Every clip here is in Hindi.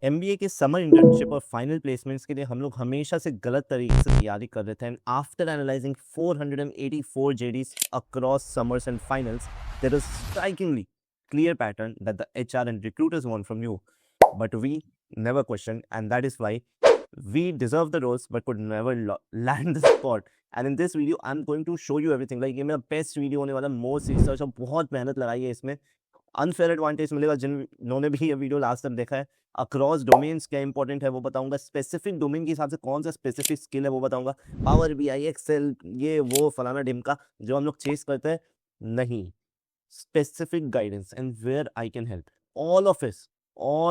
एमबीए के समर इंटर्नशिप और फाइनल प्लेसमेंट्स के लिए हम लोग हमेशा से गलत तरीके से तैयारी कर रहे थे and after analysing 484 JDs across summers and finals there is strikingly clear pattern that the HR and recruiters want from you, but we never question, and that is why we deserve the roles but could never land the spot. And in this video I'm going to show you everything. Like ये मेरा बेस्ट वीडियो होने वाला, मोस्ट रिसर्च और बहुत मेहनत लगाई है इसमें। अनफेयर एडवांटेज मिलेगा जिन्होंने भी ये वीडियो लास्ट तक देखा है। अक्रॉस डोमेन्स क्या इंपॉर्टेंट है वो बताऊंगा, स्पेसिफिक डोमेन के हिसाब से कौन सा स्पेसिफिक स्किल है वो बताऊंगा, पावर बीआई एक्सेल ये वो फलाना ढिमका जो हम लोग चेस करते हैं, नहीं, specific guidance and where I can help, all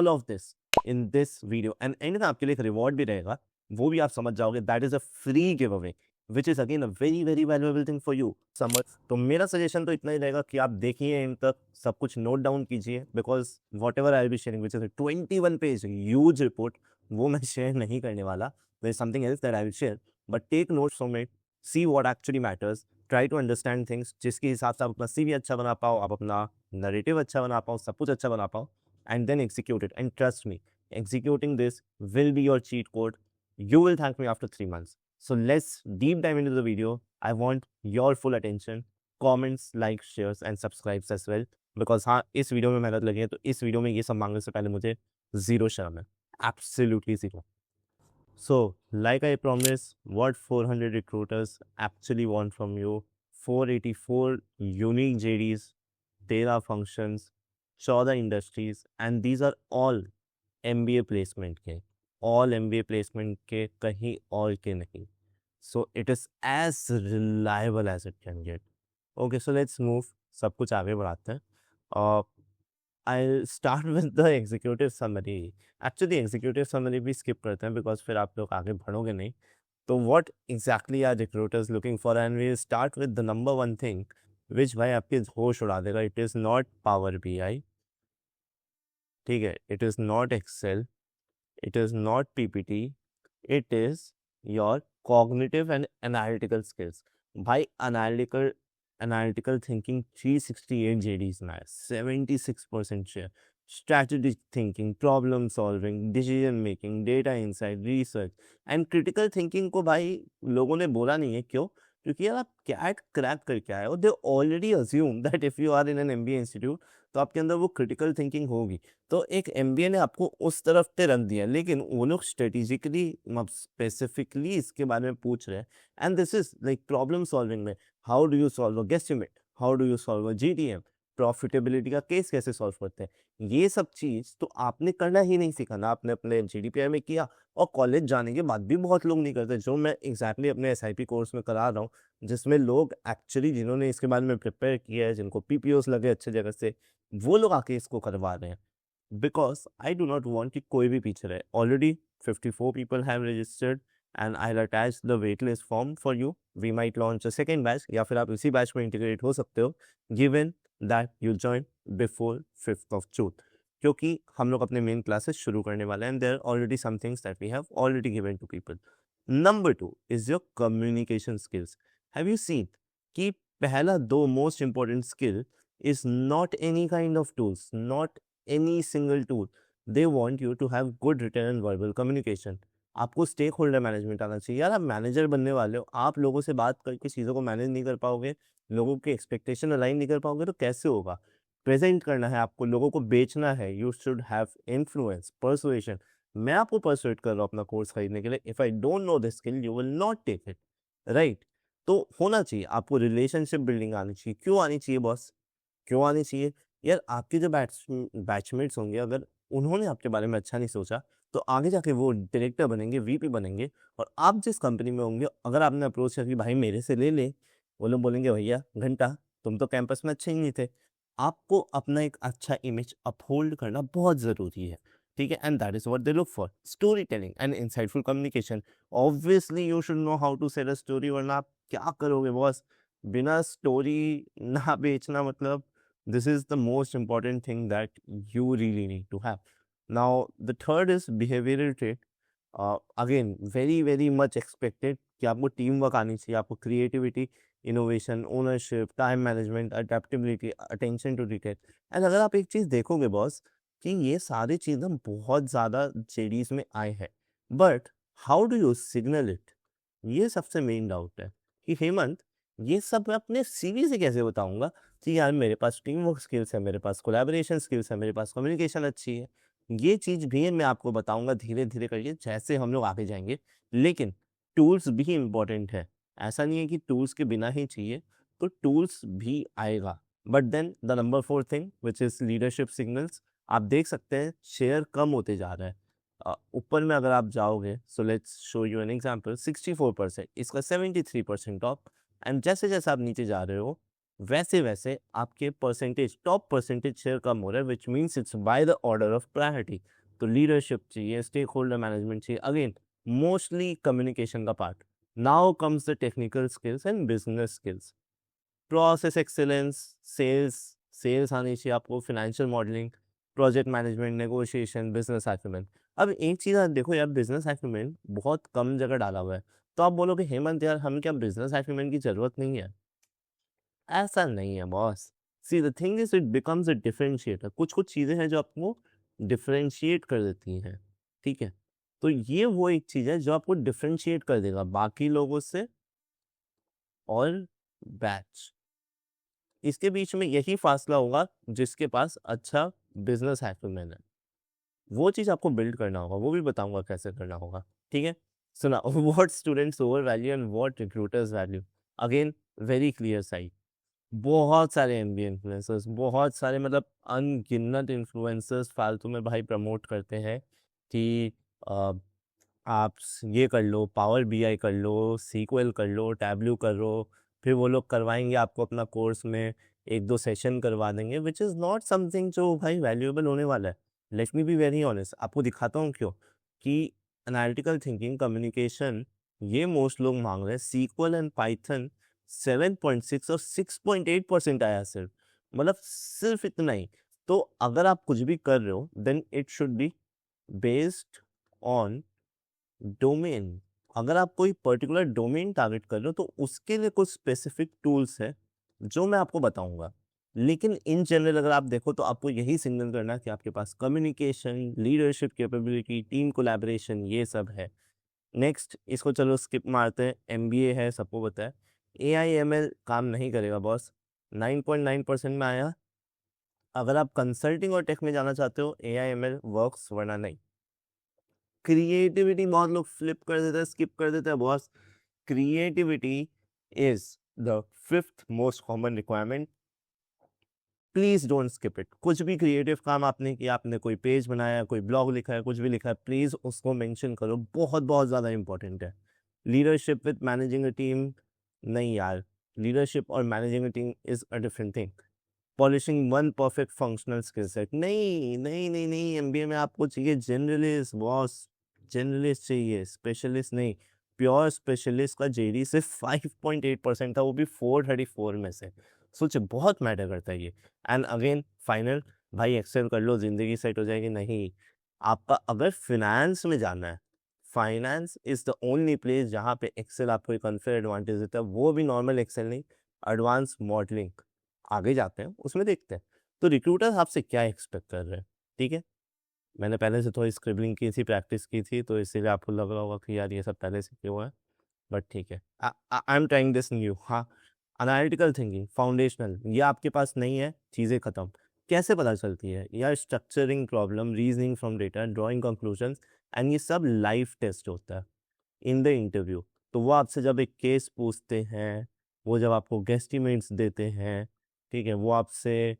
of this in this video. And end में आपके लिए एक रिवॉर्ड भी रहेगा, वो भी आप समझ जाओगे, that is a free give away which is again a very very valuable thing for you समझ। तो मेरा सजेशन तो इतना ही रहेगा कि आप देखिए इन तक, सब कुछ नोट डाउन कीजिए, because whatever I be sharing which is 21 page huge report, वो मैं शेयर नहीं करने वाला। There is something else that I will share, but take notes from it, see what actually matters, try to understand things, जिसके हिसाब से आप अपना सीवी अच्छा बना पाओ, आप अपना नरेटिव अच्छा बना पाओ, सब कुछ अच्छा बना पाओ, and then execute it. And trust me, executing this will be your cheat code. You will thank me after 3 months. So let's deep dive into the video. I want your full attention, comments, likes, shares and subscribes as well. Because हाँ, इस वीडियो में मेहनत लगी है, तो इस वीडियो में ये सब मांगने से पहले मुझे जीरो शर्म है, absolutely zero. So, like I promised, what 400 recruiters actually want from you, 484 unique JDs, 13 functions, 14 industries, and these are all MBA placement के, all MBA placement के, कहीं और के नहीं. So it is as reliable as it can get. Okay, so let's move, सब कुछ आगे बढ़ाते हैं. Uh, I'll start with the executive summary. Actually executive summary भी skip करते हैं because फिर आप लोग आगे बढ़ोगे नहीं. तो what exactly are recruiters looking for? And we'll start with the number one thing which भाई आपके होश उड़ा देगा. It is not Power BI, ठीक है, it is not Excel, it is not PPT, it is your cognitive and analytical skills. भाई analytical thinking 368 JDs में है, 76% share, strategic thinking, problem solving, decision making, data insight, research and critical thinking को भाई लोगों ने बोला नहीं है, क्यों? क्योंकि यार आप कैट क्रैक करके आए हो, they already assume that if you are in an MBA institute तो आपके अंदर वो क्रिटिकल थिंकिंग होगी। तो एक एमबीए ने आपको उस तरफ पे रख दिया, लेकिन वो लोग स्ट्रेटेजिकली स्पेसिफिकली इसके बारे में पूछ रहे हैं। And this is like problem solving में, how do you solve a guesstimate, how do you solve a GTM, profitability का केस कैसे सॉल्व करते हैं, ये सब चीज तो आपने करना ही नहीं सीखा ना, आपने अपने जीडीपीआई में किया, और कॉलेज जाने के बाद भी बहुत लोग नहीं करते, जो मैं एग्जैक्टली अपने एसआईपी कोर्स में करा रहा हूँ, जिसमें लोग एक्चुअली जिन्होंने इसके बारे में प्रिपेयर किया है, जिनको पीपीओस लगे अच्छे जगह से, वो लोग आके इसको करवा रहे हैं। Because I do not want कि कोई भी पीछे रहे। Already 54 people have registered and I'll attach the waitlist form for you. We might launch a second batch, या फिर आप इसी बैच में इंटीग्रेट हो सकते हो, given that you join before 5th of June, क्योंकि हम लोग अपने मेन क्लासेस शुरू करने वाले हैं, and there are already some things that we have already given to people. Number 2 is your communication skills. Have you seen कि पहला दो most important skill is not any kind of tools, not any single tool. They want you to have good written and verbal communication. आपको स्टेक होल्डर मैनेजमेंट आना चाहिए। यार आप मैनेजर बनने वाले हो, आप लोगों से बात करके चीज़ों को मैनेज नहीं कर पाओगे, लोगों के एक्सपेक्टेशन अलाइन नहीं कर पाओगे, तो कैसे होगा? प्रेजेंट करना है आपको, लोगों को बेचना है, you should have influence, persuasion. मैं आपको परसुएट कर रहा हूँ अपना कोर्स खरीदने के लिए। If I don't know this skill you will not take it, right? तो होना चाहिए आपको, रिलेशनशिप बिल्डिंग आनी चाहिए। क्यों आनी चाहिए बॉस? क्यों आनी चाहिए? यार आपके जो बैचमेट्स होंगे, अगर उन्होंने आपके बारे में अच्छा नहीं सोचा, तो आगे जाके वो डायरेक्टर बनेंगे, वीपी बनेंगे, और आप जिस कंपनी में होंगे, अगर आपने अप्रोच किया कि भाई मेरे से ले ले, वो लोग बोलेंगे भैया घंटा, तुम तो कैंपस में अच्छे ही नहीं थे। आपको अपना एक अच्छा इमेज अपहोल्ड करना बहुत ज़रूरी है, ठीक है? And that is what they look for, story telling and insightful communication. Obviously you should know how to sell a story, वरना आप क्या करोगे बॉस? बिना स्टोरी ना बेचना मतलब, this is the most important thing that you really need to have. Now the third is behavioral trait. Again very much expected कि आपको टीम वर्क आनी चाहिए, आपको creativity, innovation, ownership, time management, adaptability, attention to detail. And अगर आप एक चीज़ देखोगे बॉस, कि ये सारी चीज़ें बहुत ज़्यादा जेडीज़ में आए हैं, but how do you signal it? ये सबसे मेन डाउट है कि हेमंत, ये सब मैं अपने सीवी से कैसे बताऊँगा कि यार मेरे पास टीम वर्क स्किल्स है, मेरे पास कोलैबोरेशन स्किल्स है, मेरे पास कम्युनिकेशन अच्छी है। ये चीज़ भी मैं आपको बताऊँगा धीरे-धीरे करके जैसे हम लोग आगे जाएँगे। लेकिन टूल्स भी इम्पोर्टेंट है। ऐसा नहीं है कि टूल्स के बिना ही चाहिए, तो टूल्स भी आएगा। But then the number 4 thing which is leadership signals, आप देख सकते हैं शेयर कम होते जा रहा है। ऊपर में अगर आप जाओगे, so let's show you an example, 64%, इसका 73% ऑफ। एंड जैसे-जैसे आप नीचे जा रहे हो, वैसे-वैसे आपके परसेंटेज, टॉप परसेंटेज शेयर कम हो रहा है, which means it's by the order of priority. तो लीडरशिप चाहिए, स्टेक होल्डर मैनेजमेंट चाहिए, अगेन मोस्टली कम्युनिकेशन का part. Now comes the technical skills and business skills, process excellence, sales, sales आनी चाहिए आपको, financial modelling, project management, negotiation, business acumen. अब एक चीज़ आप देखो यार, बिजनेस एक्यूमेन बहुत कम जगह डाला हुआ है। तो आप बोलोगे हेमंत यार हमें क्या बिजनेस एक्यूमेन की ज़रूरत नहीं है? ऐसा नहीं है boss. See the thing is it becomes a differentiator. कुछ-कुछ चीज़ें हैं जो आपको डिफरेंशिएट कर देती हैं, ठीक है? तो ये वो एक चीज़ है जो आपको डिफरेंशिएट कर देगा बाकी लोगों से और बैच। इसके बीच में यही फासला होगा जिसके पास अच्छा बिजनेस एक्यूमेन है। वो चीज़ आपको बिल्ड करना होगा, वो भी बताऊँगा कैसे करना होगा, ठीक है? So now what students over value and what recruiters value? Again very clear site. बहुत सारे एमबीए इन्फ्लुएंसर्स, बहुत सारे मतलब अनगिनत इन्फ्लुएंसर्स फालतू में भाई प्रमोट करते हैं कि अ, आप ये कर लो, पावर बीआई कर लो, सीक्वल कर लो, टैबल्यू कर लो, फिर वो लोग करवाएंगे आपको अपना कोर्स में, एक दो सेशन करवा देंगे, विच इज़ नॉट समथिंग जो भाई वैल्यूएबल होने वाला है। Let me be very honest, आपको दिखाता हूँ क्यों, कि एनालिटिकल थिंकिंग, कम्युनिकेशन, ये मोस्ट लोग मांग रहे हैं। सीक्वल एंड पाइथन 7.6 और 6.8% आया सिर्फ, मतलब सिर्फ इतना ही। तो अगर आप कुछ भी कर रहे हो then it should be based on domain. अगर आप कोई पर्टिकुलर डोमेन टारगेट कर रहे हो तो उसके लिए कुछ स्पेसिफिक टूल्स है जो मैं आपको बताऊंगा। लेकिन इन जनरल अगर आप देखो तो आपको यही सिग्नल करना है कि आपके पास communication, leadership capability, team collaboration, ये सब है। नेक्स्ट इसको चलो स्किप मारते हैं, एमबीए है, सबको पता है। एआईएमएल काम नहीं करेगा बॉस, 9.9% में आया। अगर आप कंसल्टिंग और टेक में जाना चाहते हो एआईएमएल वर्क्स, वरना नहीं। क्रिएटिविटी बहुत लोग फ्लिप कर देते हैं, स्किप कर देते हैं boss. Creativity is the fifth most common requirement. Please don't skip it. कुछ भी क्रिएटिव काम आपने किया, आपने कोई पेज बनाया, कोई ब्लॉग लिखा है, कुछ भी लिखा है, प्लीज उसको मेंशन करो, बहुत बहुत ज्यादा इंपॉर्टेंट है। Leadership with managing a team, नहीं यार, लीडरशिप और managing a team is a different thing. Polishing one perfect functional skill set, नहीं नहीं नहीं नहीं, एमबीए में आपको चाहिए जनरलिस्ट बॉस, जनरलिस्ट चाहिए, स्पेशलिस्ट नहीं। प्योर स्पेशलिस्ट का जेडी सिर्फ 5.8% था, वो भी 434 में से। सोचे बहुत मैटर करता है ये। एंड अगेन फाइनल, भाई एक्सेल कर लो जिंदगी सेट हो जाएगी, नहीं। आपका अगर फिनेंस में जाना है, finance is the only place जहाँ पे एक्सेल आपको एक अनफेयर एडवांटेज देता है, वो भी नॉर्मल एक्सेल नहीं, एडवांस मॉडलिंग। आगे जाते हैं उसमें देखते हैं। तो रिक्रूटर्स आपसे क्या एक्सपेक्ट कर रहे हैं, ठीक है? मैंने पहले से थोड़ी स्क्रिबलिंग की थी, प्रैक्टिस की थी, तो इसीलिए आपको लग रहा होगा कि यार ये सब पहले से किया हुआ है, बट ठीक है। I am trying this new. हाँ, एनालिटिकल थिंकिंग फाउंडेशनल, ये आपके पास नहीं है, चीज़ें खत्म। कैसे पता चलती है यार? Structuring problem, reasoning from data, drawing conclusions, and ये सब लाइव टेस्ट होता है इन द इंटरव्यू। तो वो आपसे जब एक केस पूछते हैं, वो जब आपको गेस्टिमेट्स देते हैं, ठीक है, वो आपसे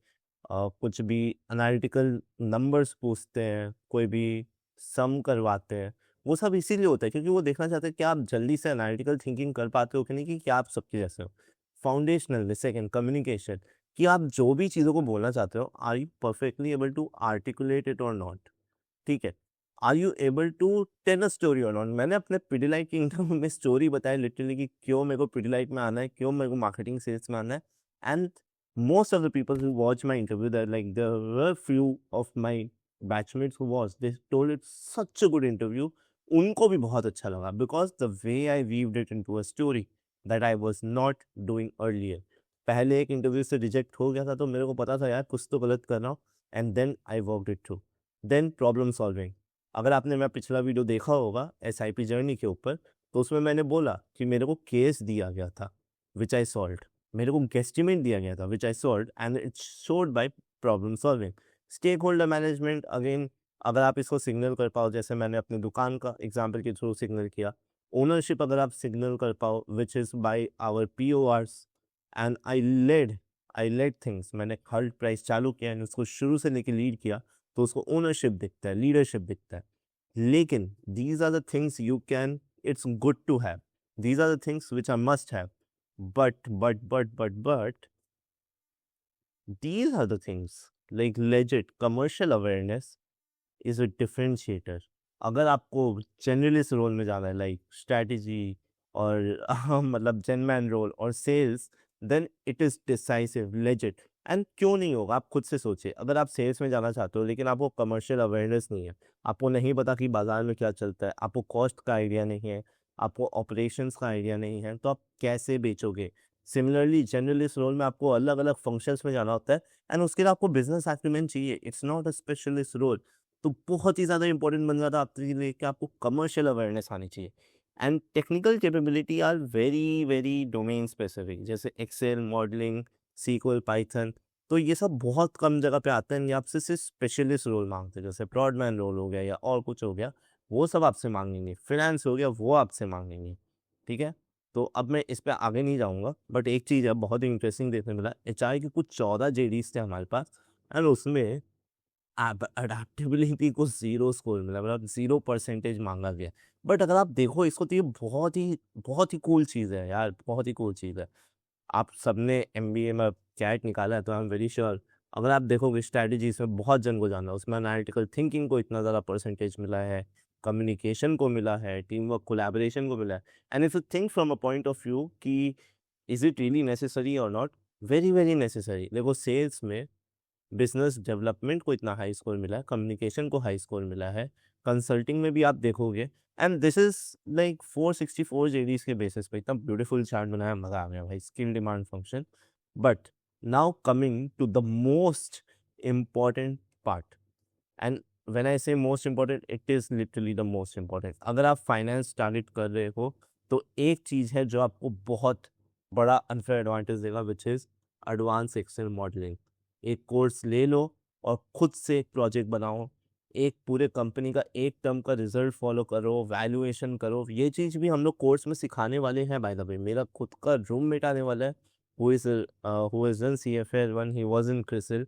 कुछ भी एनालिटिकल नंबर्स पूछते हैं, कोई भी सम करवाते हैं, वो सब इसीलिए होता है क्योंकि वो देखना चाहते हैं कि आप जल्दी से एनालिटिकल थिंकिंग कर पाते हो कि नहीं, कि क्या आप सबके जैसे हो। फाउंडेशनल, सेकंड कम्युनिकेशन, कि आप जो भी चीज़ों को बोलना चाहते हो, are you perfectly able to articulate it or not, ठीक है? Are you able to tell a story or not? मैंने अपने पिडिलाइट के इंटरव्यू में स्टोरी बताई लिटरली कि क्यों मेरे को पिडिलाइट में आना है, क्यों मेरे को मार्केटिंग सेल्स में आना है। And most of the people who watched my interview, that like there were few of my batchmates who was, they told it such a good interview, उनको भी बहुत अच्छा लगा because the way I weaved it into a story that I was not doing earlier. पहले एक इंटरव्यू से रिजेक्ट हो गया था तो मेरे को पता था यार कुछ तो गलत कर रहा हूँ, and then I worked it through. Then problem solving. अगर आपने मेरा पिछला वीडियो देखा होगा SIP जर्नी के ऊपर, तो उसमें मैंने बोला कि मेरे को केस दिया गया था विच आई सॉल्व्ड, मेरे को गेस्टिमेट दिया गया था which I solved and it's showed by problem solving. Stakeholder management, again अगर आप इसको सिग्नल कर पाओ, जैसे मैंने अपनी दुकान का एग्जाम्पल के थ्रू सिग्नल किया, ओनरशिप अगर आप सिग्नल कर पाओ which is by our PORs and I led things, मैंने हर प्राइस चालू किया एंड उसको शुरू से लेके लीड किया, तो उसको ओनरशिप दिखता है, लीडरशिप दिखता है। लेकिन these are the things you can, it's good to have, these are the things which are must have, but these are the things like legit commercial awareness is a differentiator। अगर आपको जनरलिस्ट रोल में जाना है लाइक स्ट्रैटेजी और मतलब जनमैन रोल और sales, then it is decisive legit. And क्यों नहीं होगा, आप खुद से सोचिए, अगर आप सेल्स में जाना चाहते हो लेकिन आपको कमर्शियल अवेयरनेस नहीं है, आपको नहीं पता कि बाजार में क्या चलता है, आपको कॉस्ट का आइडिया नहीं है, आपको ऑपरेशंस का आइडिया नहीं है, तो आप कैसे बेचोगे। सिमिलरली जनरलिस्ट रोल में आपको अलग अलग फंक्शंस में जाना होता है एंड उसके लिए आपको बिजनेस एक्यूमेंट चाहिए, it's not a specialist role. तो बहुत ही ज़्यादा इंपॉर्टेंट बन जाता है आपके लिए कि आपको कमर्शियल अवेयरनेस आनी चाहिए। And technical capability are very very domain specific, जैसे एक्सेल, मॉडलिंग, SQL, पाइथन, तो ये सब बहुत कम जगह पे आते हैं, ये आपसे सिर्फ स्पेशलिस्ट रोल मांगते हैं, जैसे ब्रॉडमैन रोल हो गया या और कुछ हो गया, वो सब आपसे मांगेंगे, फिनेंस हो गया वो आपसे मांगेंगे। ठीक है, तो अब मैं इस पे आगे नहीं जाऊंगा, बट एक चीज़ है बहुत ही इंटरेस्टिंग देखने मिला, HR के कुछ 14 JDs थे हमारे पास एंड उसमें अडेप्टेबिलिटी को 0 स्कोर मिला, मतलब 0% मांगा गया। बट अगर आप देखो इसको, तो ये बहुत ही कूल चीज़ है यार, बहुत ही कूल चीज़ है। आप सबने MBA में कैट निकाला है, तो आई एम वेरी श्योर अगर आप देखोगे स्ट्रैटेजीज में बहुत जन को जाना, उसमें एनालिटिकल थिंकिंग को इतना ज़्यादा परसेंटेज मिला है, कम्युनिकेशन को मिला है, टीम वर्क कोलैबोरेशन को मिला है। And if you think from a point of view कि इज इट रियली नेसेसरी और नॉट, वेरी वेरी नेसेसरी। देखो सेल्स में बिजनेस डेवलपमेंट को इतना हाई स्कोर मिला है, कम्युनिकेशन को हाई स्कोर मिला है, कंसल्टिंग में भी आप देखोगे, and this is like 464 JDs के बेसिस पे इतना ब्यूटीफुल चार्ट बनाया, मजा आ गया भाई, skill demand function. But now coming to the most important part, and when I say most important, it is literally the most important. अगर आप फाइनेंस टारगेट कर रहे हो, तो एक चीज है जो आपको बहुत बड़ा अनफेयर एडवांटेज देगा, which is advance Excel modelling. एक कोर्स ले लो और खुद से एक प्रोजेक्ट बनाओ, एक पूरे कंपनी का एक टर्म का रिजल्ट फॉलो करो, वैल्यूएशन करो। ये चीज़ भी हम लोग कोर्स में सिखाने वाले हैं। बाय द वे, मेरा खुद का रूममेट आने वाला है, who is in CFA when he was in CRISIL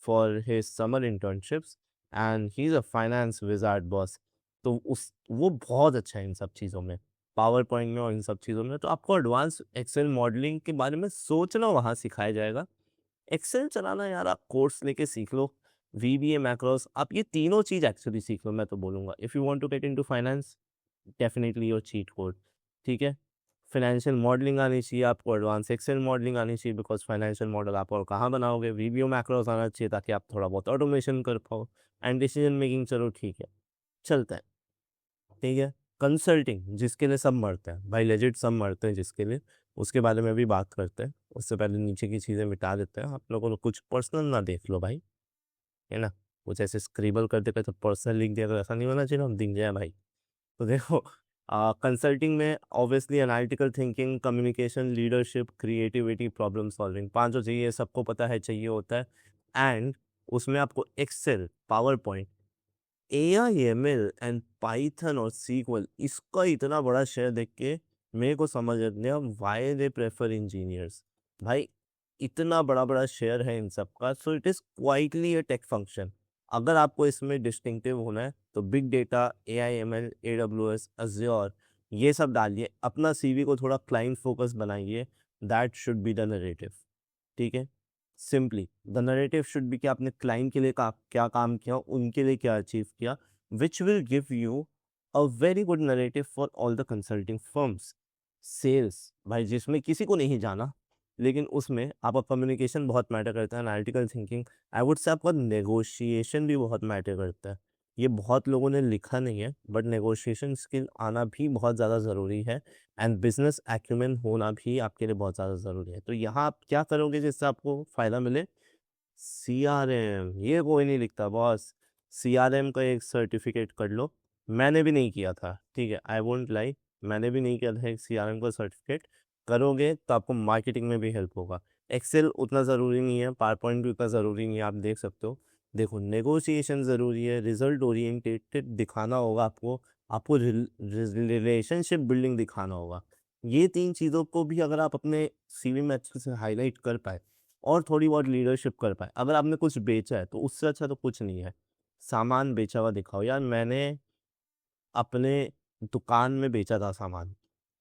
for his summer internships and he's a finance wizard boss। तो उस वो बहुत अच्छा है इन सब चीज़ों में, पावर पॉइंट में और इन सब चीज़ों में। तो आपको एडवांस एक्सेल मॉडलिंग के बारे में सोचना वहाँ सिखाया जाएगा। एक्सेल चलाना यार आप कोर्स लेके सीख लो, VBA, मैक्रोस, आप ये तीनों चीज़ एक्चुअली सीख लो, मैं तो बोलूँगा। If you want to get into finance, definitely your cheat code. ठीक है, फाइनेंशियल मॉडलिंग आनी चाहिए आपको, एडवांस एक्सेल मॉडलिंग आनी चाहिए, बिकॉज फाइनेंशियल मॉडल आप और कहाँ बनाओगे। VBA, मैक्रोस आना चाहिए ताकि आप थोड़ा बहुत ऑटोमेशन कर पाओ एंड डिसीजन मेकिंग। चलो ठीक है, चलता है। ठीक है, कंसल्टिंग जिसके लिए सब मरते हैं भाई, लेजिट सब मरते हैं जिसके लिए, उसके बारे में भी बात करते हैं। उससे पहले नीचे की चीज़ें मिटा देते हैं। आप लोगों को कुछ पर्सनल ना देख लो भाई, है ना, कुछ ऐसे स्क्रिबल कर देते तो पर्सनल लिख दिया, तो ऐसा नहीं होना चाहिए, हम दिख जाए भाई। तो देखो, कंसल्टिंग में obviously analytical thinking, communication, leadership, creativity, problem solving, पांचों चाहिए, सबको पता है चाहिए होता है। एंड उसमें आपको Excel, PowerPoint, AI, ML and Python और SQL, इसका इतना बड़ा शेयर देख के मेरे को समझ गया व्हाई दे प्रेफर इंजीनियर्स। भाई इतना बड़ा बड़ा शेयर है इन सब का, so it is quietly a tech function. अगर आपको इसमें डिस्टिंक्टिव होना है तो big data, AI, ML, AWS, Azure, ये सब डालिए, अपना CV को थोड़ा क्लाइंट फोकस बनाइए। That should be the narrative. ठीक है, simply the narrative should be कि आपने क्लाइंट के लिए क्या काम किया, उनके लिए क्या अचीव किया, which will give you a very good narrative for all the consulting firms. Sales भाई जिसमें किसी को नहीं जाना, लेकिन उसमें आपका कम्युनिकेशन बहुत मैटर करता है, एनालिटिकल थिंकिंग, आई वुड से आपका नेगोशिएशन भी बहुत मैटर करता है। ये बहुत लोगों ने लिखा नहीं है, बट नेगोशिएशन स्किल आना भी बहुत ज़्यादा ज़रूरी है एंड बिजनेस एक्यूमेन होना भी आपके लिए बहुत ज़्यादा ज़रूरी है। तो यहाँ आप क्या करोगे जिससे आपको फ़ायदा मिले? CRM, ये कोई नहीं लिखता बॉस। सीआरएम का एक सर्टिफिकेट कर लो। मैंने भी नहीं किया था, ठीक है, आई वोंट लाई, मैंने भी नहीं किया था एक सीआरएम का सर्टिफिकेट। करोगे तो आपको मार्केटिंग में भी हेल्प होगा। एक्सेल उतना ज़रूरी नहीं है, पावर पॉइंट भी उतना ज़रूरी नहीं है, आप देख सकते हो। देखो, नेगोशिएशन ज़रूरी है, रिजल्ट ओरिएंटेटेड दिखाना होगा आपको, आपको रिलेशनशिप बिल्डिंग दिखाना होगा। ये 3 चीज़ों को भी अगर आप अपने सीवी में अच्छे से हाईलाइट कर पाए और थोड़ी बहुत लीडरशिप कर पाए, अगर आपने कुछ बेचा है तो उससे अच्छा तो कुछ नहीं है। सामान बेचा हुआ दिखाओ। यार, मैंने अपने दुकान में बेचा था सामान,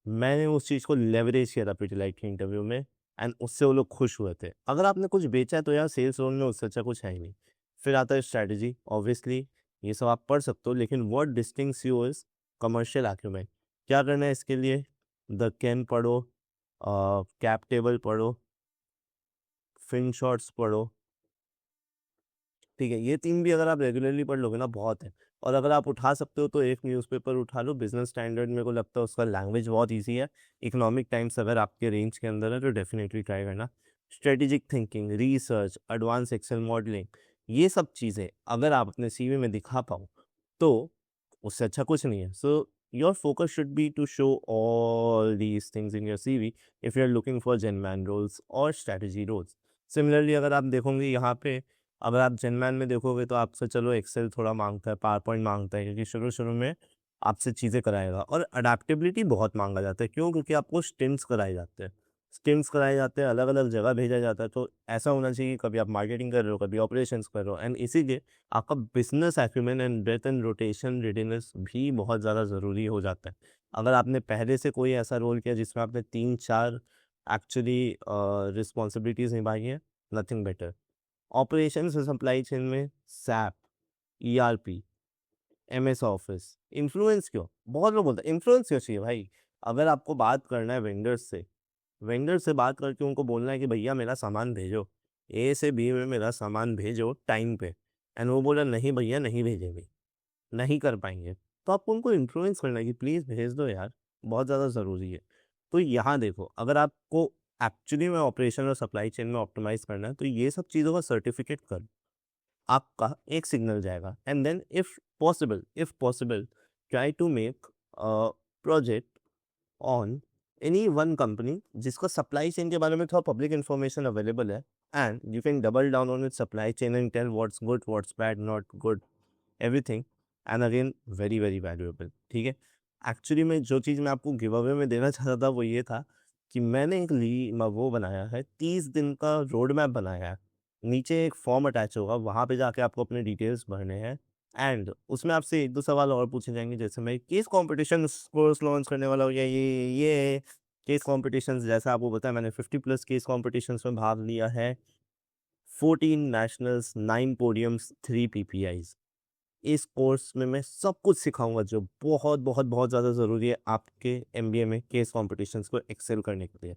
मैंने उस चीज़ को लेवरेज किया था पिटिलाइट के इंटरव्यू में, एंड उससे वो लोग खुश हुए थे। अगर आपने कुछ बेचा है तो यार सेल्स रोल में उससे अच्छा कुछ है ही नहीं। फिर आता है स्ट्रैटेजी, ऑब्वियसली ये सब आप पढ़ सकते हो, लेकिन what distinguish you is commercial acumen. क्या करना है इसके लिए? द कैन पढ़ो, कैप टेबल पढ़ो, फिन शॉट्स पढ़ो, ठीक है। ये 3 भी अगर आप रेगुलरली पढ़ लोगे ना, बहुत है। और अगर आप उठा सकते हो तो एक न्यूज़पेपर उठा लो, बिजनेस स्टैंडर्ड, मेरे को लगता है उसका लैंग्वेज बहुत ईजी है। इकोनॉमिक टाइम्स अगर आपके रेंज के अंदर है तो डेफिनेटली ट्राई करना। Strategic thinking, research, advance Excel modelling, ये सब चीज़ें अगर आप अपने सीवी में दिखा पाओ तो उससे अच्छा कुछ नहीं है। So your focus should be to show all these things in your CV if you are looking for genman roles और स्ट्रैटेजी रोल्स। सिमिलरली अगर आप देखोगे यहाँ पे, अगर आप जेनमैन में देखोगे तो आपसे चलो एक्सेल थोड़ा मांगता है, पावर पॉइंट मांगता है, क्योंकि शुरू शुरू में आपसे चीज़ें कराएगा। और अडेप्टेबिलिटी बहुत मांगा जाता है, क्यों? क्योंकि आपको स्टिंट्स कराए जाते हैं, स्टिंट्स कराए जाते हैं, अलग अलग जगह भेजा जाता है। तो ऐसा होना चाहिए कि कभी आप मार्केटिंग कर रहे हो, कभी ऑपरेशंस कर रहे हो, एंड इसीलिए आपका business acumen and breadth and rotation readiness भी बहुत ज़्यादा ज़रूरी हो जाता है। अगर आपने पहले से कोई ऐसा रोल किया जिसमें आपने 3-4 एक्चुअली रिस्पॉन्सिबिलिटीज़ निभाई हैं, नथिंग बेटर। ऑपरेशंस और सप्लाई चेन में SAP, ERP, MS office, influence क्यों? बहुत लोग बोलते हैं इन्फ्लुएंस क्यों चाहिए भाई? अगर आपको बात करना है वेंडर्स से, वेंडर से बात करके उनको बोलना है कि भैया मेरा सामान भेजो, ए से बी में मेरा सामान भेजो टाइम पे, एंड वो बोला नहीं भैया नहीं भेजेंगे, नहीं कर पाएंगे, तो आपको उनको इन्फ्लुएंस करना है कि प्लीज़ भेज दो यार, बहुत ज़्यादा ज़रूरी है। तो यहाँ देखो, अगर आपको एक्चुअली में ऑपरेशन और सप्लाई चेन में ऑप्टिमाइज़ करना है तो ये सब चीज़ों का सर्टिफिकेट कर, आपका एक सिग्नल जाएगा। And then if possible try to make project on any one company जिसका सप्लाई चेन के बारे में थोड़ा पब्लिक इन्फॉर्मेशन अवेलेबल है, and you can double down on with supply chain and tell what's good, what's bad, not good, everything. And again very very valuable, ठीक है। एक्चुअली में जो चीज़ मैं आपको गिव अवे में देना चाहता था वो ये था कि मैंने एक वो बनाया है, 30 दिन का रोड मैप बनाया है। नीचे एक फॉर्म अटैच होगा, वहाँ पे जाके आपको अपने डिटेल्स भरने हैं, एंड उसमें आपसे 1-2 सवाल और पूछे जाएंगे, जैसे मैं केस कॉम्पिटिशन कोर्स लॉन्च करने वाला हूँ, या ये केस कॉम्पिटिशन, जैसा आपको पता है मैंने 50+ केस कॉम्पिटिशन्स में भाग लिया है, 14 नेशनल्स, 9 पोडियम्स, 3 पीपीआईज। इस कोर्स में मैं सब कुछ सिखाऊंगा जो बहुत बहुत बहुत ज़्यादा ज़रूरी है आपके एमबीए में केस कॉम्पिटिशन्स को एक्सेल करने के लिए।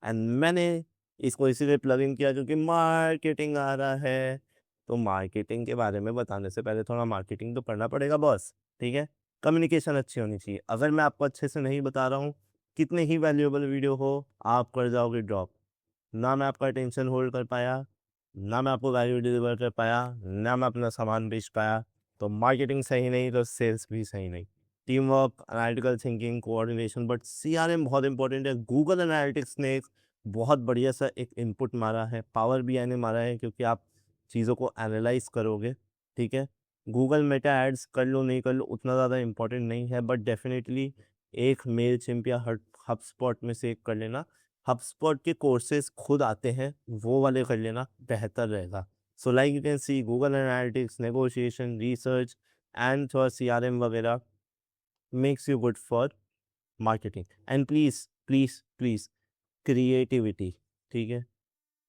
एंड मैंने इसको इसीलिए प्लग इन किया क्योंकि मार्केटिंग आ रहा है, तो मार्केटिंग के बारे में बताने से पहले थोड़ा मार्केटिंग तो पढ़ना पड़ेगा बॉस, ठीक है। कम्युनिकेशन अच्छी होनी चाहिए। अगर मैं आपको अच्छे से नहीं बता रहा हूँ, कितने ही वैल्यूएबल वीडियो हो, आप कर जाओगे ड्रॉप। ना मैं आपका अटेंशन होल्ड कर पाया, ना मैं आपको वैल्यू डिलीवर कर पाया, ना मैं अपना सामान बेच पाया। तो मार्केटिंग सही नहीं तो सेल्स भी सही नहीं। Team work, analytical thinking, coordination, but CRM बहुत इंपॉर्टेंट है। गूगल एनालिटिक्स ने एक बहुत बढ़िया सा एक इनपुट मारा है, पावर बीआई ने मारा है, क्योंकि आप चीज़ों को एनालाइज करोगे, ठीक है। गूगल मेटा एड्स कर लो नहीं कर लो उतना ज़्यादा इंपॉर्टेंट नहीं है, बट डेफिनेटली एक मेल चिम्प या हब स्पॉट में से एक कर लेना। हबस्पॉट के कोर्सेज खुद आते हैं, वो वाले कर लेना बेहतर रहेगा। So like you can C Google analytics, negotiation, research and थोड़ा सीआरएम वगैरह makes you good for marketing. And please please please creativity, ठीक है।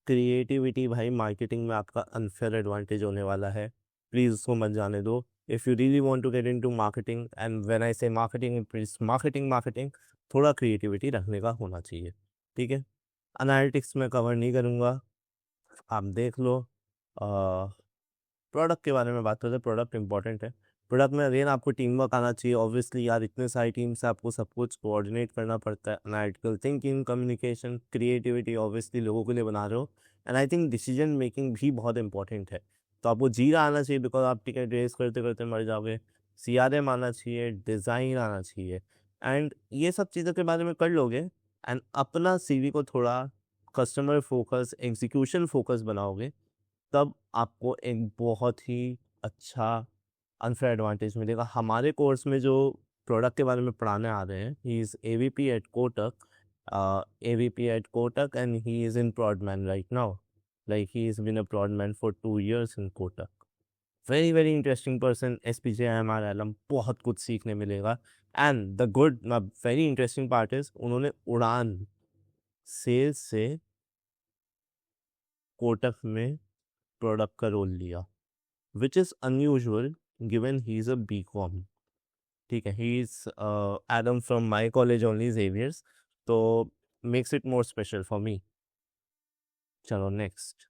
क्रिएटिविटी भाई मार्केटिंग में आपका अनफेयर एडवांटेज होने वाला है, प्लीज़ उसको मत जाने दो। If you really want to get into marketing, and when I say marketing, please marketing, थोड़ा क्रिएटिविटी रखने का होना चाहिए, ठीक है। एनालिटिक्स में कवर नहीं करूँगा, आप देख लो। प्रोडक्ट के बारे में बात करते हैं, प्रोडक्ट इंपॉर्टेंट है। प्रोडक्ट में अगेन आपको टीम वर्क आना चाहिए, ऑब्वियसली यार इतने सारी टीम से आपको सब कुछ कोऑर्डिनेट करना पड़ता है। Analytical thinking, communication, creativity, obviously लोगों के लिए बना रहे हो, and I think decision making भी बहुत इंपॉर्टेंट है। तो आपको जीरा आना चाहिए बिकॉज आप टिकट रेस करते करते मर जाओगे। सीआरएम आना चाहिए, डिज़ाइन आना चाहिए, एंड ये सब चीज़ों के बारे में कर लोगे एंड अपना सीवी को थोड़ा कस्टमर फोकस, एग्जीक्यूशन फोकस बनाओगे, तब आपको एक बहुत ही अच्छा अनफेयर एडवांटेज मिलेगा। हमारे कोर्स में जो प्रोडक्ट के बारे में पढ़ाने आ रहे हैं, he is AVP at Kotak, AVP at Kotak, and he is in prodman right now, like he is been a prodman for 2 years in Kotak. Very very interesting person, S P J M R alum, बहुत कुछ सीखने मिलेगा। And the good very interesting part is उन्होंने उड़ान सेल्स से कोटक में प्रोडक्ट का रोल लिया, which is unusual given he is a B com. ठीक है, he is alum from my college only, Xavier's, तो makes it more special for me. चलो नेक्स्ट।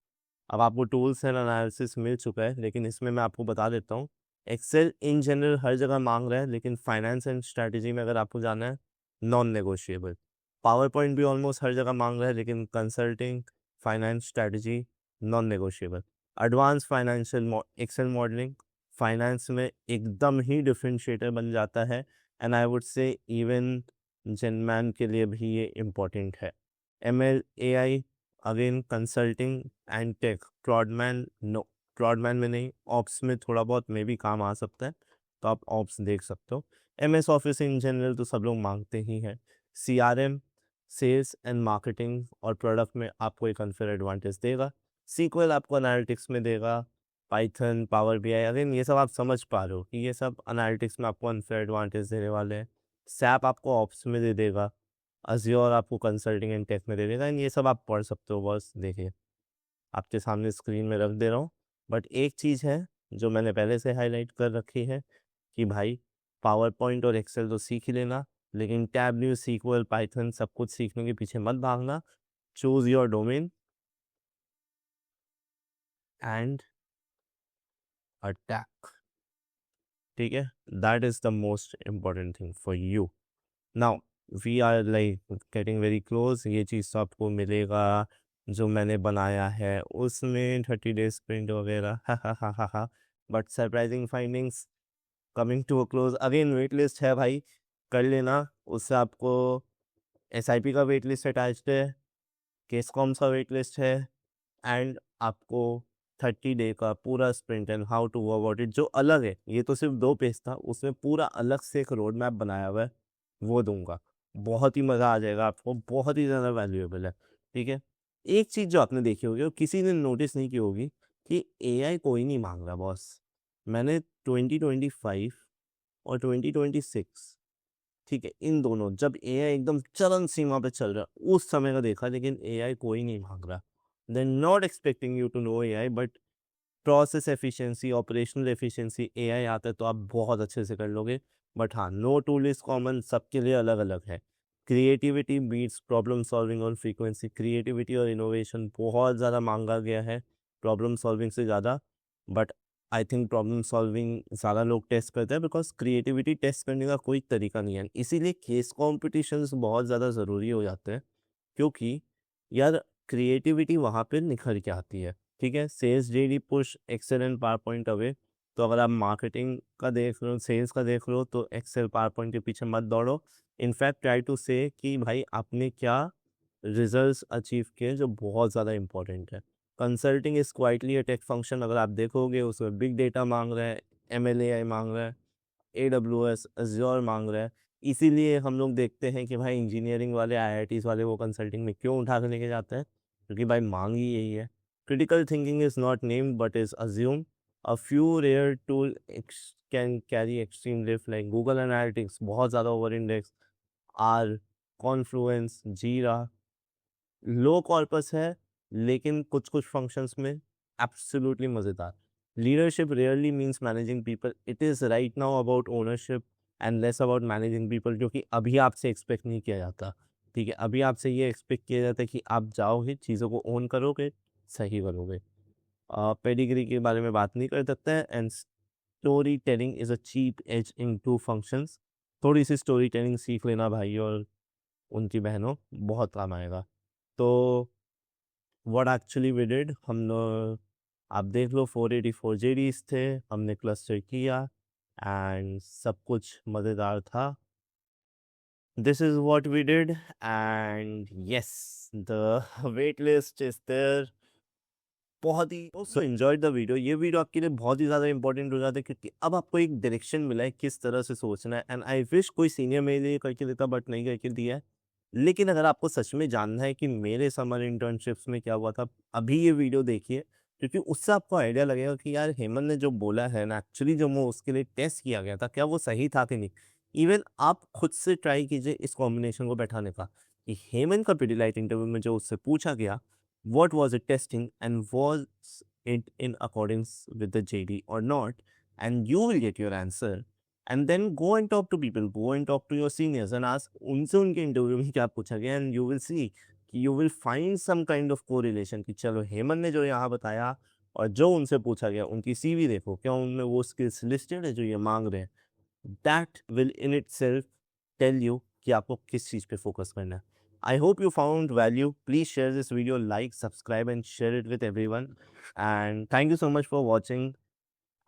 अब आपको टूल्स एंड एनालिसिस मिल चुका है, लेकिन इसमें मैं आपको बता देता हूँ, एक्सेल इन जनरल हर जगह मांग रहा है, लेकिन फाइनेंस एंड स्ट्रैटेजी में अगर आपको जाना है, नॉन नेगोशिएबल। पावर पॉइंट भी ऑलमोस्ट हर जगह मांग रहा है, लेकिन consulting, finance strategy, non negotiable. Advance financial Excel modelling finance में एकदम ही डिफरेंशिएटर बन जाता है, and I would say even genman के लिए भी ये इम्पोर्टेंट है। M L A I, again consulting and tech, prodman no, prodman में नहीं, ऑप्स में थोड़ा बहुत मे भी काम आ सकता है, तो आप ऑप्स देख सकते हो। M S office in general तो सब लोग मांगते ही हैं। C R M, sales and marketing और प्रोडक्ट में आपको एक अनफेयर एडवांटेज देगा। सीक्वल आपको एनालिटिक्स में देगा, Python, power B I, again ये सब आप समझ पा रहे हो कि ये सब एनालिटिक्स में आपको अनफेयर एडवांटेज देने वाले हैं। सैप आपको ऑप्स में दे देगा, अज्योर आपको कंसल्टिंग एंड टेक में दे देगा, एंड ये सब आप पढ़ सकते हो। बस देखिए, आपके सामने स्क्रीन में रख दे रहा हूँ, बट एक चीज़ है जो मैंने पहले से हाईलाइट कर रखी है कि भाई पावर पॉइंट और एक्सेल तो सीख ही लेना, लेकिन टैब न्यू, सीक्वल, पाइथन सब कुछ सीखने के पीछे मत भागना। Choose your domain and attack. ठीक है, that is the most important thing for you. Now we are like getting very close. ये चीज़ तो आपको मिलेगा जो मैंने बनाया है उसमें 30 days स्प्रिंट वगैरह, हा हा हा हा हा। But surprising findings coming to a close. Again waitlist है भाई, कर लेना। उससे आपको एस आई पी का वेट लिस्ट अटैच्ड है, केसकॉम्स का वेट लिस्ट है, एंड आपको 30 day का पूरा sprint and how to go about it जो अलग है। ये तो सिर्फ 2 पेज था, उसमें पूरा अलग से एक रोड मैप बनाया हुआ है, वो दूंगा। बहुत ही मज़ा आ जाएगा आपको, बहुत ही ज़्यादा वैल्यूएबल है। ठीक है, एक चीज़ जो आपने देखी होगी और किसी ने नोटिस नहीं की होगी कि एआई कोई नहीं मांग रहा बॉस। मैंने 2025 और 2026, ठीक है, इन दोनों जब एआई एकदम चरम सीमा पे चल रहा है उस समय का देखा, लेकिन एआई कोई नहीं मांग रहा। They not expecting you to know AI, but process efficiency, operational efficiency, AI आता है तो आप बहुत अच्छे से कर लोगे। बट हाँ, नो टूल इज कॉमन, सबके लिए अलग अलग है। क्रिएटिविटी बीट्स प्रॉब्लम सॉल्विंग और फ्रीक्वेंसी। क्रिएटिविटी और इनोवेशन बहुत ज़्यादा मांगा गया है प्रॉब्लम सॉल्विंग से ज़्यादा, but I think problem solving ज़्यादा लोग टेस्ट करते हैं बिकॉज क्रिएटिविटी टेस्ट करने का कोई तरीका नहीं है। इसीलिए केस कॉम्पिटिशन्स बहुत ज़्यादा ज़रूरी हो जाते हैं, क्योंकि यार क्रिएटिविटी वहाँ पे निखर के आती है। ठीक है, sales JD push Excel and PowerPoint away. तो अगर आप मार्केटिंग का देख रहे हो, सेल्स का देख रहे हो, तो एक्सेल पावर पॉइंट के पीछे मत दौड़ो। इनफैक्ट ट्राई टू से कि भाई आपने क्या रिजल्ट्स अचीव किए, जो बहुत ज़्यादा इंपॉर्टेंट है। Consulting is quietly a tech function, अगर आप देखोगे उसमें बिग डेटा मांग रहा है, एम एल ए आई मांग रहा है, ए डब्ल्यू एस अज्योर मांग रहा है। इसीलिए हम लोग देखते हैं कि भाई इंजीनियरिंग वाले, आईआईटीज वाले वो कंसल्टिंग में क्यों उठा के लेके जाते हैं, क्योंकि भाई मांग ही यही है। Critical thinking is not named but is assume. A few rare tool can carry extreme lift, like Google Analytics बहुत ज़्यादा ओवर इंडेक्स, आर, कॉन्फ्लुएंस, जीरा लो कॉर्पस है, लेकिन कुछ कुछ फंक्शंस में एब्सोल्युटली मज़ेदार। Leadership rarely means managing people, it is right now about ownership and less about managing people, जो कि अभी आपसे एक्सपेक्ट नहीं किया जाता। ठीक है, अभी आपसे ये एक्सपेक्ट किया जाता है कि आप जाओगे, चीज़ों को ओन करोगे, सही करोगे। पेडिग्री के बारे में बात नहीं कर सकते हैं। And story telling is a cheap edge in two functions. थोड़ी सी स्टोरी टेलिंग सीख लेना भाई और उनकी बहनों, बहुत काम आएगा। तो व्हाट एक्चुअली वी डिड, हम लोग आप देख लो 484 जेडीज थे, हमने क्लस्टर किया एंड सब कुछ मज़ेदार था. This is what we did, and yes, the wait list is there. बहुत ही सो एंजॉयड द वीडियो. ये वीडियो आपके लिए बहुत ही ज़्यादा इंपॉर्टेंट हो जाता है क्योंकि अब आपको एक डायरेक्शन मिला है किस तरह से सोचना है. एंड आई विश कोई सीनियर मेरे लिए करके देता, बट नहीं करके दिया है. लेकिन अगर आपको सच में जानना है कि मेरे समर इंटर्नशिप्स में क्या हुआ था, अभी ये वीडियो देखिए, क्योंकि उससे आपको आइडिया लगेगा कि यार हेमंत ने जो बोला है ना, एक्चुअली जो वो उसके लिए टेस्ट किया गया था, क्या वो सही था कि नहीं. इवन आप खुद से ट्राई कीजिए इस कॉम्बिनेशन को बैठाने का, कि हेमंत का पीडीलाइट इंटरव्यू में जो उससे पूछा गया, what was it testing and was it in accordance with the JD or not, and you will get your answer. And then go and talk to people, go and talk to your seniors and ask उनसे उनके इंटरव्यू में क्या पूछा गया, and you will see कि you will find some kind of correlation कि चलो हेमंत ने जो यहाँ बताया और जो उनसे पूछा गया, उनकी CV देखो, क्या उनमें वो स्किल्स लिस्टेड है जो ये मांग रहे हैं. That will in itself tell you कि आपको किस चीज़ पे फोकस करना है. I hope you found value. Please share this video, like, subscribe, and share it with everyone. And thank you so much for watching.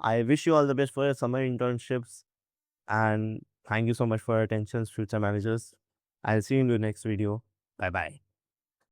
I wish you all the best for your summer internships. And thank you so much for your attention, future managers. I'll see you in the next video. Bye bye.